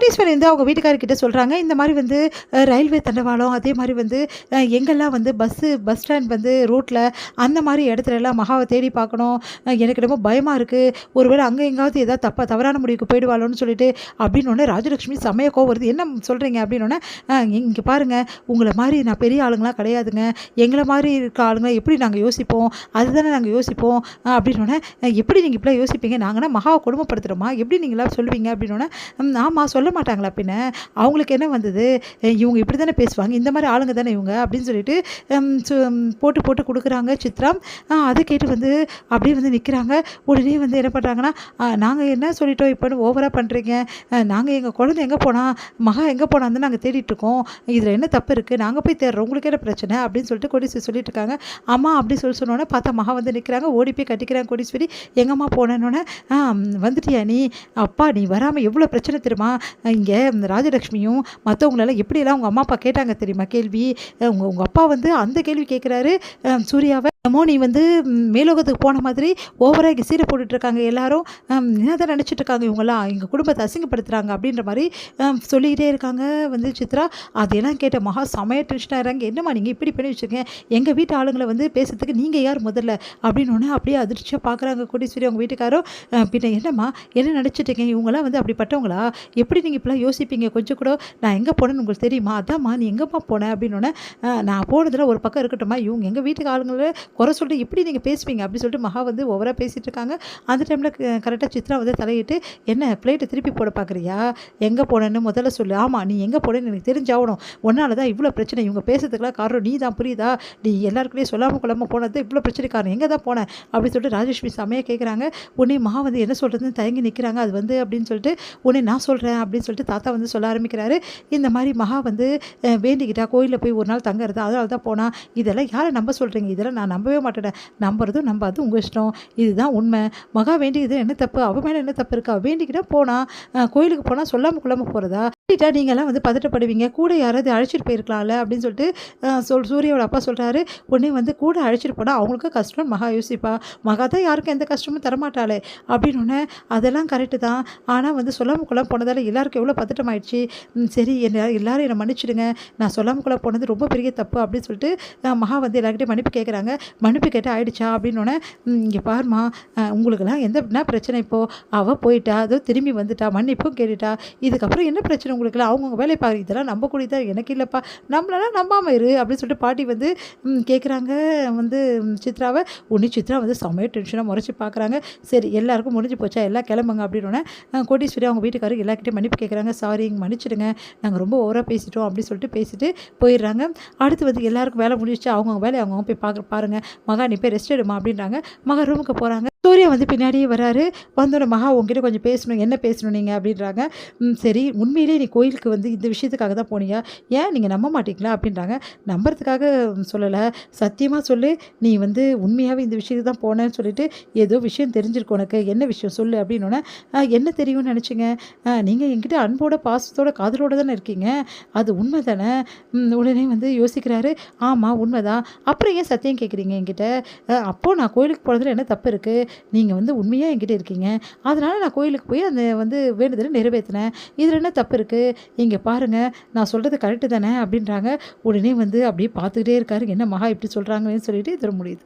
கோடீஸ்வரி வந்து அவங்க வீட்டுக்காரர்கிட்ட சொல்கிறாங்க, இந்த மாதிரி வந்து ரயில்வே தண்டவாளம், அதே மாதிரி வந்து எங்கெல்லாம் வந்து பஸ் ஸ்டாண்ட் வந்து ரோட்டில் அந்த மாதிரி இடத்துலலாம் மகாவை தேடி பார்க்கணும். எனக்கு ரொம்ப பயமாக இருக்குது. ஒருவேளை அங்கே எங்காவது ஏதாவது தவறான முடிவுக்கு போயிடுவாளோன்னு சொல்லிட்டு அப்படின்னோடனே ராஜலட்சுமி செம்மையா கோவம் வருது. என்ன சொல்கிறீங்க அப்படின்னோடனே, இங்கே பாருங்கள், உங்களை மாதிரி நான் பெரிய ஆளுங்களாம் கிடையாதுங்க. எங்களை மாதிரி இருக்க ஆளுங்க எப்படி நாங்கள் யோசிப்போம், அதுதானே நாங்கள் யோசிப்போம் அப்படின்னோடனே, எப்படி நீங்கள் இப்படிலாம் யோசிப்பீங்க, நாங்கன்னா மகாவை கொடுமைப்படுத்துகிறோமா, எப்படி நீங்களாம் சொல்லுவீங்க அப்படின்னோடனே, ஆமாம் சொல்ல மாட்டாங்களா பின்ன, அவங்களுக்கு என்ன வந்தது, இவங்க இப்படி தானே பேசுவாங்க, இந்த மாதிரி ஆளுங்க தானே இவங்க அப்படின்னு சொல்லிட்டு போட்டு போட்டு கொடுக்குறாங்க சித்ரா. அதை கேட்டு வந்து அப்படியே வந்து நிற்கிறாங்க. உடனே வந்து என்ன பண்ணுறாங்கன்னா, நாங்கள் என்ன சொல்லிட்டோம் இப்போ ஓவராக பண்ணுறீங்க, நாங்கள் எங்கள் குழந்தை எங்கே போனால், மகா எங்கே போனான்னு நாங்கள் தேடிட்டுருக்கோம், இதில் என்ன தப்பு இருக்குது, நாங்கள் போய் தேடுறோம், உங்களுக்கு என்ன பிரச்சனை அப்படின்னு சொல்லிட்டு கோடீஸ்வரி சொல்லிட்டு இருக்காங்க. அம்மா அப்படி சொன்னோன்னே பார்த்தா மகா வந்து நிற்கிறாங்க. ஓடி போய் கட்டிக்கிறாங்க கோடீஸ்வரி. எங்கம்மா போனேன்னொன்னே, வந்துட்டியா நீ, அப்பா நீ வராமல் எவ்வளோ பிரச்சனை தெரியுமா, இங்கே ராஜலட்சுமியும் மற்றவங்களெல்லாம் எப்படியெல்லாம் உங்கள் அம்மா அப்பா கேட்டாங்க தெரியுமா கேள்வி, உங்கள் அப்பா வந்து அந்த கேள்வி கேட்குறாரு சூர்யாவை, நீ வந்து மேலோகத்துக்கு போன மாதிரி ஓவராக இங்கே சீரை போட்டுட்ருக்காங்க எல்லாரும், என்ன தான் நினச்சிட்டு இருக்காங்க இவங்கெல்லாம், எங்கள் குடும்பத்தை அசிங்கப்படுத்துகிறாங்க அப்படின்ற மாதிரி சொல்லிக்கிட்டே இருக்காங்க வந்து சித்ரா. அதையெல்லாம் கேட்ட மகா செமையாக டென்ஷன் ஆகிறாங்க. என்னம்மா நீங்கள் இப்படி பண்ணி வச்சுருக்கீங்க, எங்கள் வீட்டு ஆளுங்களை வந்து பேசுறதுக்கு நீங்கள் யார் முதல்ல அப்படின்னு ஒன்று அப்படியே அதிர்ச்சியாக பார்க்குறாங்க கோடீஸ்வரி அவங்க வீட்டுக்காரோ. பின்ன என்னம்மா என்ன நினச்சிட்ருக்கீங்க, இவங்களாம் வந்து அப்படிப்பட்டவங்களா, எப்படி நீங்கள் இப்படிலாம் யோசிப்பீங்க, கொஞ்சம் கூட நான் எங்கே போனேன்னு உங்களுக்கு தெரியுமா, அதாம்மா நீ எங்கேம்மா போனேன் அப்படின்னோடனே, நான் போனதில் ஒரு பக்கம் இருக்கட்டும்மா, இவங்க எங்கள் வீட்டுக்கு ஆளுங்களை குறை சொல்லிட்டு எப்படி நீங்கள் பேசுவீங்க அப்படின்னு சொல்லிட்டு மகா வந்து ஓவராக பேசிகிட்டு இருக்காங்க. அந்த டைமில் கரெக்டாக சித்ரா வந்து தலையிட்டு, என்ன பிளேட்டை திருப்பி போட பார்க்குறியா, எங்கே போனேன்னு முதல்ல சொல்லு, ஆமாம் நீ எங்கே போனேன்னு எனக்கு தெரிஞ்சாகணும், ஒன்றால் தான் இவ்வளோ பிரச்சனை, இவங்க பேசுறதுக்கெல்லாம் காரணம் நீ தான், புரியுதா, நீ எல்லாருக்குள்ளேயும் சொல்லாமல் கொள்ளாமல் போனது இவ்வளோ பிரச்சனை காரணம், எங்கே தான் போனேன் அப்படின்னு சொல்லிட்டு ராஜலட்சுமி செம்மையாக கேட்குறாங்க. உடனே மகா வந்து என்ன சொல்கிறதுன்னு தயங்கி நிற்கிறாங்க. அது வந்து அப்படின்னு சொல்லிட்டு உடனே நான் சொல்கிறேன் அப்படின்னு சொல்லிட்டு தாத்தா வந்து சொல்ல ஆரம்பிக்கிறாரு. இந்த மாதிரி மகா வந்து வேண்டிக்கிட்டா கோயிலில் போய் ஒரு நாள் தங்குறது, அதனால தான் போனால், இதெல்லாம் யாரை நம்ப சொல்கிறீங்க, இதெல்லாம் நான் நம்பவே மாட்டேன், நம்புறதும் நம்பாதும் உங்கள் இஷ்டம், இதுதான் உண்மை, மகா வேண்டியது என்ன தப்பு, அவ மேலே என்ன தப்பு இருக்கா, வேண்டிக்கிட்டா போனால் கோயிலுக்கு போனால் சொல்லாமல் கொள்ளாமல் போகிறதா, நீங்கள்லாம் வந்து பதட்டப்படுவீங்க, கூட யாராவது அழைச்சிட்டு போயிருக்கலாம்ல அப்படின்னு சொல்லிட்டு சூர்யாவோட அப்பா சொல்கிறாரு. உடனே வந்து கூட அழைச்சிட்டு போனால் அவங்களுக்கு கஷ்டம் மகா யோசிப்பா, மகா தான் யாருக்கும் எந்த கஷ்டமும் தரமாட்டாளே அப்படின்னு. அதெல்லாம் கரெக்டு தான், ஆனால் வந்து சொல்லாமல் கொள்ளாமல் போனதால் எல்லாருக்கும் எவ்வளோ பதட்டம் ஆயிடுச்சு, சரி எல்லாரும் என்னை மன்னிச்சிடுங்க, நான் சொல்லாமல் கொள்ள போனது ரொம்ப பெரிய தப்பு அப்படின்னு சொல்லிட்டு மகா வந்து எல்லாருக்கிட்டையும் மன்னிப்பு கேட்குறாங்க. மன்னிப்பு கேட்டு ஆயிடுச்சா அப்படின்னோடனே, இங்கே பாருமா, உங்களுக்கெல்லாம் என்ன பிரச்சனை, இப்போது அவள் போயிட்டா, அதோ திரும்பி வந்துட்டா, மன்னிப்பும் கேட்டுட்டா, இதுக்கப்புறம் என்ன பிரச்சனை உங்களுக்குலாம், அவங்கவுங்க வேலையை பாரு, இதெல்லாம் நம்பக்கூடியதான், எனக்கு இல்லைப்பா, நம்மளாலாம் நம்பாமல் இரு அப்படின்னு சொல்லிட்டு பாட்டி வந்து கேட்குறாங்க வந்து சித்ராவை. உடனே சித்ரா வந்து செம்மையாக டென்ஷனாக முறைச்சி பார்க்குறாங்க. சரி எல்லாருக்கும் முடிஞ்சு போச்சா, எல்லாம் கிளம்புங்க அப்படின்னோடனே கோடீஸ்வரி அவங்க வீட்டுக்காரர் எல்லாருக்கிட்டையும் மன்னிப்பு கேட்குறாங்க. சாரி மன்னிச்சிடுங்க, நாங்கள் ரொம்ப ஓவராக பேசிட்டோம் அப்படின்னு சொல்லிட்டு பேசிட்டு போயிடுறாங்க. அடுத்து வந்து எல்லாருக்கும் வேலை முடிச்சு அவங்கவுங்க வேலையை அவங்கவுங்க போய் பாருங்கள், மகா நீ போய் ரெஸ்ட் எடுமா அப்படின்றாங்க. மகா ரூமுக்கு போகிறாங்க. சூர்யா வந்து பின்னாடியே வராரு. வந்தோடனே மகா உங்ககிட்ட கொஞ்சம் பேசணும், என்ன பேசணும் நீங்கள் அப்படின்றாங்க. சரி உண்மையிலே நீ கோயிலுக்கு வந்து இந்த விஷயத்துக்காக தான் போனியா, ஏன் நீங்கள் நம்ப மாட்டீங்களா அப்படின்றாங்க. நம்புறதுக்காக சொல்லலை, சத்தியமாக சொல்லு, நீ வந்து உண்மையாகவே இந்த விஷயத்துக்கு தான் போனேன்னு சொல்லிட்டு ஏதோ விஷயம் தெரிஞ்சிருக்கு உனக்கு, என்ன விஷயம் சொல்லு அப்படின்னோடனே, என்ன தெரியும்னு நினச்சிங்க, நீங்கள் என்கிட்ட அன்போட பாசத்தோட காதலோடு தானே இருக்கீங்க, அது உண்மை தானே. உடனே வந்து யோசிக்கிறாரு. ஆமாம் உண்மைதான், அப்புறம் ஏன் சத்தியம் கேட்குறீங்க என்கிட்ட, அப்போது நான் கோயிலுக்கு போனதில் என்ன தப்பு இருக்குது, நீங்கள் வந்து உண்மையாக என்கிட்ட இருக்கீங்க, அதனால் நான் கோயிலுக்கு போய் அந்த வந்து வேண்டுதலை நிறைவேற்றினேன், இதில் என்ன தப்பு இருக்குது, இங்கே பாருங்கள் நான் சொல்கிறது கரெக்டு தானே அப்படின்றாங்க. உடனே வந்து அப்படியே பார்த்துக்கிட்டே இருக்காரு, என்ன மகா இப்படி சொல்கிறாங்கன்னு சொல்லிட்டு இதில் முடியுது.